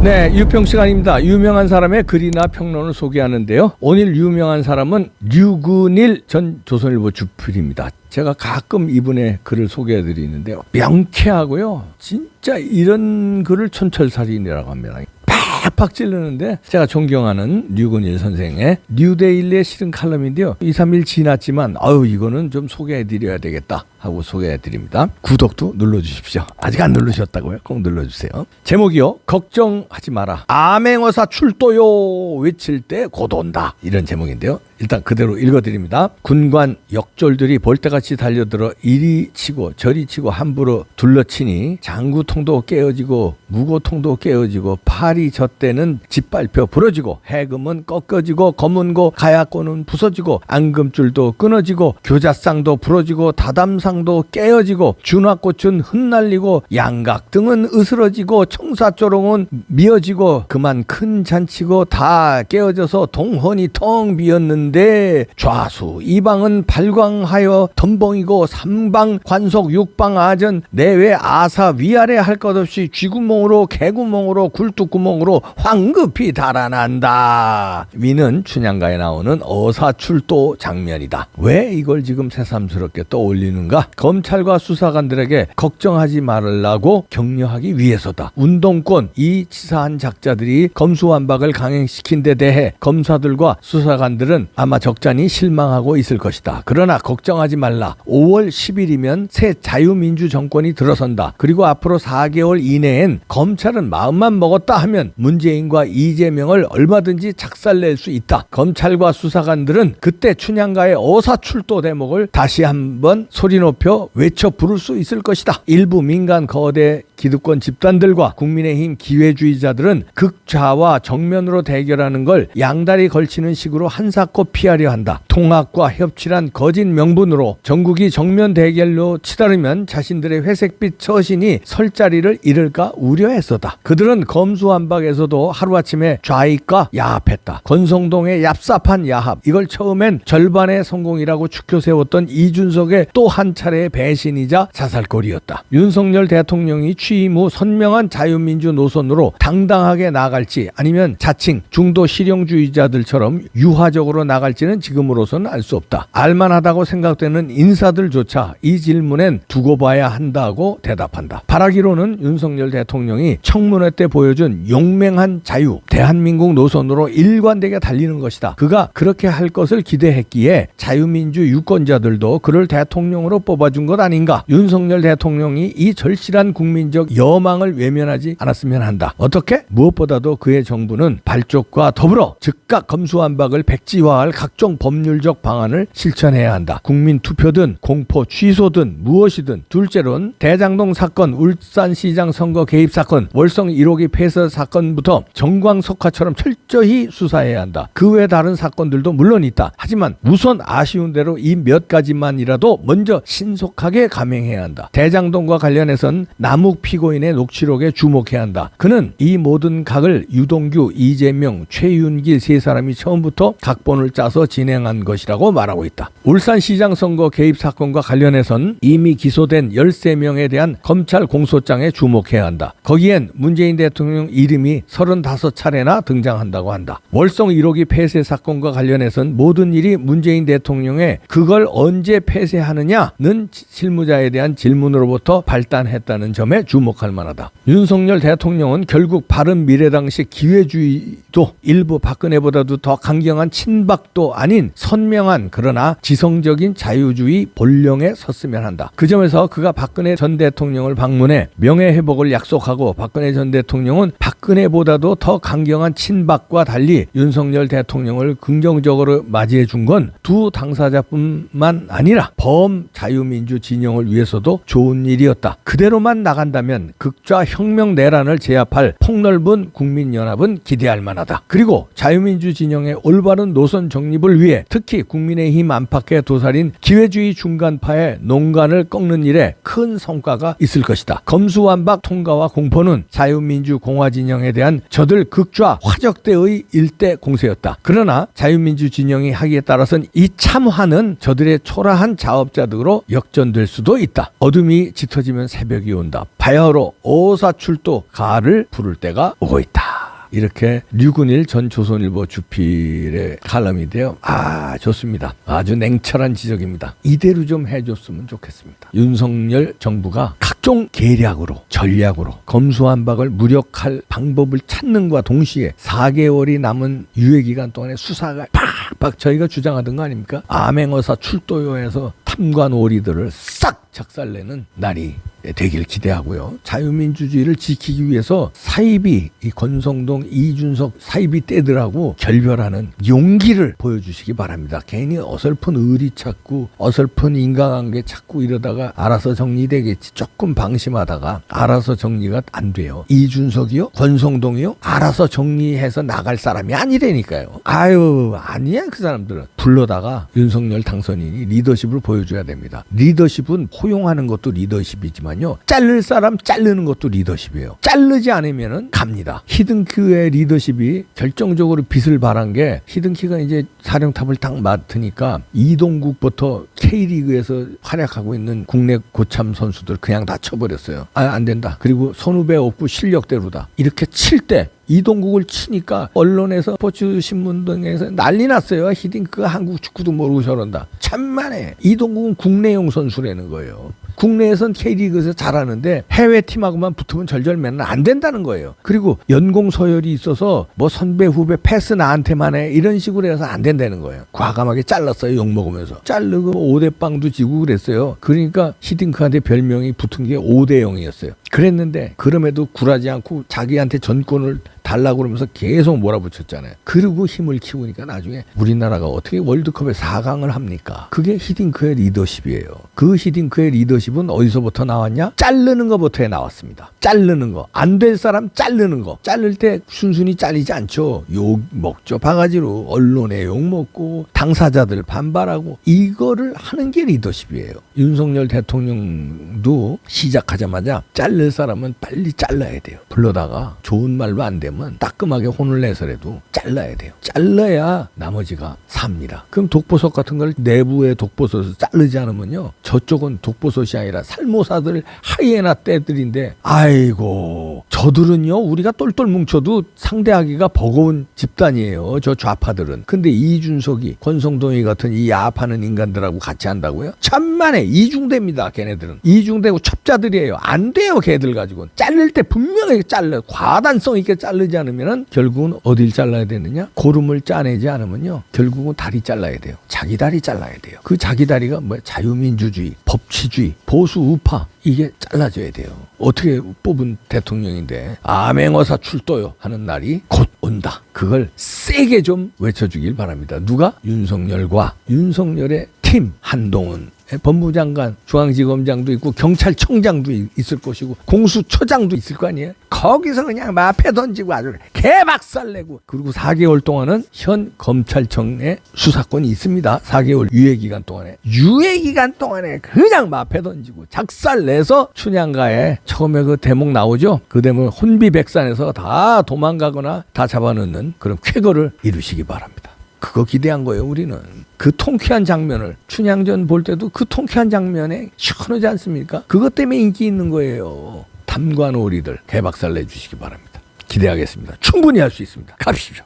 네, 유평 시간입니다. 유명한 사람의 글이나 평론을 소개하는데요. 오늘 유명한 사람은 류근일 전 조선일보 주필입니다. 제가 가끔 이분의 글을 소개해드리는데요. 명쾌하고요. 진짜 이런 글을 촌철살인이라고 합니다. 팍팍 찌르는데 제가 존경하는 류근일 선생의 뉴데일리에 실은 칼럼인데요. 2, 3일 지났지만 이거는 좀 소개해드려야 되겠다 하고 소개해드립니다. 구독도 눌러주십시오. 아직 안 누르셨다고요? 꼭 눌러주세요. 제목이요. 걱정하지 마라. 암행어사 출도요 외칠 때 곧 온다. 이런 제목인데요. 일단 그대로 읽어드립니다. 군관 역졸들이 볼때같이 달려들어 이리 치고 저리 치고 함부로 둘러치니 장구통도 깨어지고 무고통도 깨어지고 팔이 젖대는 짓밟혀 부러지고 해금은 꺾어지고 검은고 가야꼬는 부서지고 앙금줄도 끊어지고 교자상도 부러지고 다담상도 깨어지고 준화꽃은 흩날리고 양각등은 으스러지고 청사조롱은 미어지고 그만 큰 잔치고 다 깨어져서 동헌이 텅 비었는데 좌수 이방은 발광하여 덤벙이고 삼방 관속 육방 아전 내외 아사 위아래 할 것 없이 쥐구멍으로 개구멍으로 굴뚝구멍으로 황급히 달아난다. 위는 춘향가에 나오는 어사출도 장면이다. 왜 이걸 지금 새삼스럽게 떠올리는가? 검찰과 수사관들에게 걱정하지 말라고 격려하기 위해서다. 운동권 이 치사한 작자들이 검수완박을 강행시킨 데 대해 검사들과 수사관들은 아마 적잖이 실망하고 있을 것이다. 그러나 걱정하지 말라. 5월 10일이면 새 자유민주 정권이 들어선다. 그리고 앞으로 4개월 이내엔 검찰은 마음만 먹었다 하면 문재인과 이재명을 얼마든지 작살낼 수 있다. 검찰과 수사관들은 그때 춘향가의 어사출도 대목을 다시 한번 소리 높여 외쳐 부를 수 있을 것이다. 일부 민간 거대 기득권 집단들과 국민의힘 기회주의자들은 극좌와 정면으로 대결하는 걸 양다리 걸치는 식으로 한사코 피하려 한다. 통합과 협치란 거짓 명분으로 전국이 정면 대결로 치달으면 자신들의 회색빛 처신이 설 자리를 잃을까 우려했었다. 그들은 검수완박에서도 하루아침에 좌익과 야합했다. 권성동의 얍삽한 야합, 이걸 처음엔 절반의 성공이라고 추켜 세웠던 이준석의 또 한 차례의 배신이자 자살골이었다. 윤석열 대통령이 취임 후 선명한 자유민주 노선으로 당당하게 나갈지 아니면 자칭 중도 실용주의자들처럼 유화적으로 나갈지는 지금으로서는 알 수 없다. 알만하다고 생각되는 인사들조차 이 질문엔 두고 봐야 한다고 대답한다. 바라기로는 윤석열 대통령이 청문회 때 보여준 용맹한 자유, 대한민국 노선으로 일관되게 달리는 것이다. 그가 그렇게 할 것을 기대했기에 자유민주 유권자들도 그를 대통령으로 뽑아준 것 아닌가. 윤석열 대통령이 이 절실한 국민적 여망을 외면하지 않았으면 한다. 어떻게? 무엇보다도 그의 정부는 발족과 더불어 즉각 검수완박을 백지화할 각종 법률적 방안을 실천해야 한다. 국민투표든 공포 취소든 무엇이든. 둘째론 대장동 사건, 울산시장 선거 개입 사건, 월성 1호기 폐쇄 사건부터 정광석화처럼 철저히 수사해야 한다. 그 외 다른 사건들도 물론 있다. 하지만 우선 아쉬운 대로 이 몇 가지만이라도 먼저 신속하게 감행해야 한다. 대장동과 관련해선 남욱 피고인의 녹취록에 주목해야 한다. 그는 이 모든 각을 유동규, 이재명, 최윤길 세 사람이 처음부터 각본을 짜서 진행한 것이라고 말하고 있다. 울산시장 선거 개입 사건과 관련해선 이미 기소된 13명에 대한 검찰 공소장에 주목해야 한다. 거기엔 문재인 대통령 이름이 35차례나 등장한다고 한다. 월성 1호기 폐쇄 사건과 관련해선 모든 일이 문재인 대통령의 그걸 언제 폐쇄하느냐는 실무자에 대한 질문으로부터 발단했다는 점에 주목할 만하다. 윤석열 대통령은 결국 바른미래당식 기회주의도 일부 박근혜보다도 더 강경한 친박도 아닌 선명한 그러나 지성적인 자유주의 본령에 섰으면 한다. 그 점에서 그가 박근혜 전 대통령을 방문해 명예회복을 약속하고 박근혜 전 대통령은 박근혜보다도 더 강경한 친박과 달리 윤석열 대통령을 긍정적으로 맞이해 준 건 두 당사자뿐만 아니라 범자유민주 진영을 위해서도 좋은 일이었다. 그대로만 나간다면 극좌 혁명 내란을 제압할 폭넓은 국민연합은 기대할 만하다. 그리고 자유민주 진영의 올바른 노선 정립을 위해 특히 국민의힘 안팎의 도살인 기회주의 중간파의 농간을 꺾는 일에 큰 성과가 있을 것이다. 검수완박 통과와 공포는 자유민주 공화 진영에 대한 저들 극좌 화적대의 일대 공세였다. 그러나 자유민주 진영이 하기에 따라서는 이 참화는 저들의 초라한 자업자득으로 역전될 수도 있다. 어둠이 짙어지면 새벽이 온다. 바야흐로 어사출도 가를 부를 때가 오고 있다. 이렇게 류근일 전 조선일보 주필의 칼럼인데요. 좋습니다. 아주 냉철한 지적입니다. 이대로 좀 해줬으면 좋겠습니다. 윤석열 정부가 각종 계략으로 전략으로 검수완박을 무력할 방법을 찾는과 동시에 4개월이 남은 유예기간 동안에 수사가 팍팍 저희가 주장하던 거 아닙니까? 암행어사 출도요에서 탐관오리들을 싹 작살내는 날이 되길 기대하고요. 자유민주주의를 지키기 위해서 사이비 이 권성동 이준석 사이비 떼들하고 결별하는 용기를 보여주시기 바랍니다. 괜히 어설픈 의리 찾고 어설픈 인간관계 찾고 이러다가 알아서 정리되겠지. 조금 방심하다가 알아서 정리가 안 돼요. 이준석이요? 권성동이요? 알아서 정리해서 나갈 사람이 아니라니까요. 아니야 그 사람들은. 불러다가 윤석열 당선인이 리더십을 보여줘야 됩니다. 리더십은 포용하는 것도 리더십이지만 자를 사람 자르는 것도 리더십이에요. 자르지 않으면은 갑니다. 히든키의 리더십이 결정적으로 빛을 발한 게 히든키가 이제 사령탑을 딱 맡으니까 이동국부터 K리그에서 활약하고 있는 국내 고참 선수들 그냥 다 쳐버렸어요. 안 된다. 그리고 선후배 없고 실력대로다. 이렇게 칠 때 이동국을 치니까 언론에서 스포츠 신문 등에서 난리 났어요. 히딩크가 한국 축구도 모르고 저런다. 참만해. 이동국은 국내용 선수라는 거예요. 국내에선 K리그에서 잘하는데 해외팀하고만 붙으면 절절매는 안 된다는 거예요. 그리고 연공 서열이 있어서 뭐 선배 후배 패스 나한테만 해 이런 식으로 해서 안 된다는 거예요. 과감하게 잘랐어요. 욕먹으면서. 자르고 5대0도 지고 그랬어요. 그러니까 히딩크한테 별명이 붙은 게 5대0이었어요. 그랬는데 그럼에도 굴하지 않고 자기한테 전권을 달라고 그러면서 계속 몰아붙였잖아요. 그리고 힘을 키우니까 나중에 우리나라가 어떻게 월드컵에 4강을 합니까? 그게 히딩크의 리더십이에요. 그 히딩크의 리더십은 어디서부터 나왔냐? 자르는 것부터 나왔습니다. 자르는 거. 안 될 사람 자르는 거. 자를 때 순순히 잘리지 않죠. 욕 먹죠. 바가지로. 언론에 욕 먹고 당사자들 반발하고 이거를 하는 게 리더십이에요. 윤석열 대통령도 시작하자마자 자를 사람은 빨리 잘라야 돼요. 불러다가 좋은 말로 안 되면 따끔하게 혼을 내서라도 잘라야 돼요. 잘라야 나머지가 삽니다. 그럼 독보석 같은 걸 내부의 독보석을 자르지 않으면요. 저쪽은 독보석이 아니라 살모사들 하이에나 떼들인데 아이고 저들은요. 우리가 똘똘 뭉쳐도 상대하기가 버거운 집단이에요. 저 좌파들은. 근데 이준석이 권성동이 같은 이 야합하는 인간들하고 같이 한다고요? 천만에 이중대입니다. 걔네들은. 이중대고 첩자들이에요. 안 돼요. 걔들 가지고는. 자를 때 분명하게 잘라요. 과단성 있게 자르지 않으면 결국은 어딜 잘라야 되느냐? 고름을 짜내지 않으면요. 결국은 다리 잘라야 돼요. 자기 다리 잘라야 돼요. 그 자기 다리가 뭐야? 자유민주주의, 법치주의, 보수 우파 이게 잘라져야 돼요. 어떻게 뽑은 대통령인데 암행어사 출도요 하는 날이 곧 온다. 그걸 세게 좀 외쳐주길 바랍니다. 누가? 윤석열과 윤석열의 팀 한동훈 법무장관, 중앙지검장도 있고 경찰청장도 있을 것이고 공수처장도 있을 거 아니에요. 거기서 그냥 마패 던지고 아주 개박살내고 그리고 4개월 동안은 현 검찰청에 수사권이 있습니다. 4개월 유예기간 동안에 그냥 마패 던지고 작살내서 춘향가에 처음에 그 대목 나오죠. 그 대목 혼비백산에서 다 도망가거나 다 잡아넣는 그런 쾌거를 이루시기 바랍니다. 그거 기대한 거예요. 우리는. 그 통쾌한 장면을 춘향전 볼 때도 그 통쾌한 장면에 시원하지 않습니까? 그것 때문에 인기 있는 거예요. 탐관오리들 개박살 내주시기 바랍니다. 기대하겠습니다. 충분히 할 수 있습니다. 갑시다.